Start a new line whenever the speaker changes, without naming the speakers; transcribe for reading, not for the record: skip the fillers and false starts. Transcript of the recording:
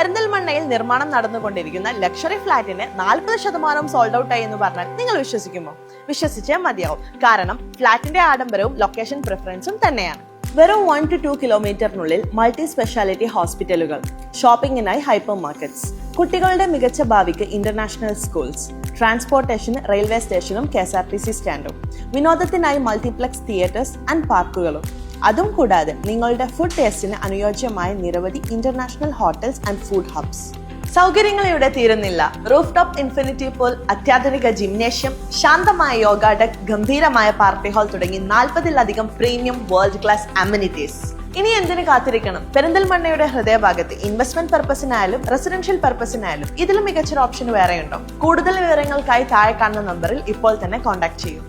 പെരിന്തൽമണ്ണയിൽ നിർമ്മാണം നടന്നുകൊണ്ടിരിക്കുന്ന ലക്ഷറി ഫ്ലാറ്റിന് 40% സോൾഡ് ഔട്ട് ആയി എന്ന് പറഞ്ഞാൽ നിങ്ങൾ വിശ്വസിക്കുമോ? വിശ്വസിച്ചേ മതിയാവും. കാരണം ഫ്ലാറ്റിന്റെ ആഡംബരവും ലൊക്കേഷൻ പ്രിഫറൻസും തന്നെയാണ്. വെറും 1 to 2 കിലോമീറ്ററിനുള്ളിൽ മൾട്ടി സ്പെഷ്യാലിറ്റി ഹോസ്പിറ്റലുകൾ, ഷോപ്പിംഗിനായി ഹൈപ്പർ മാർക്കറ്റ്സ്, കുട്ടികളുടെ മികച്ച ഭാവിക്ക് ഇന്റർനാഷണൽ സ്കൂൾസ്, ട്രാൻസ്പോർട്ടേഷന് റെയിൽവേ സ്റ്റേഷനും KSRTC സ്റ്റാൻഡും, വിനോദത്തിനായി മൾട്ടിപ്ലക്സ് തിയേറ്റേഴ്സ് ആൻഡ് പാർക്കുകളും. അതും കൂടാതെ നിങ്ങളുടെ ഫുഡ് ടേസ്റ്റിന് അനുയോജ്യമായ നിരവധി international hotels and food hubs. സൗകര്യങ്ങൾ ഇവിടെ തീരുന്നില്ല. റൂഫ് ടോപ്പ് ഇൻഫിനിറ്റി പൂൾ, അത്യാധുനിക ജിംനേഷ്യം, ശാന്തമായ യോഗ ഡെക്ക്, ഗംഭീരമായ പാർട്ടി ഹാൾ തുടങ്ങി 40-ലധികം പ്രീമിയം വേൾഡ് ക്ലാസ് അമ്യൂണിറ്റീസ്. ഇനി എന്തിനു കാത്തിരിക്കണം? പെരിന്തൽമണ്ണയുടെ ഹൃദയഭാഗത്ത് ഇൻവെസ്റ്റ്മെന്റ് പർപ്പസിനായാലും റെസിഡൻഷ്യൽ പർപ്പസിനായാലും ഇതിലും മികച്ചൊരു ഓപ്ഷൻ വേറെയുണ്ടോ? കൂടുതൽ വിവരങ്ങൾക്കായി താഴെ കാണുന്ന നമ്പറിൽ ഇപ്പോൾ തന്നെ കോൺടാക്ട് ചെയ്യൂ.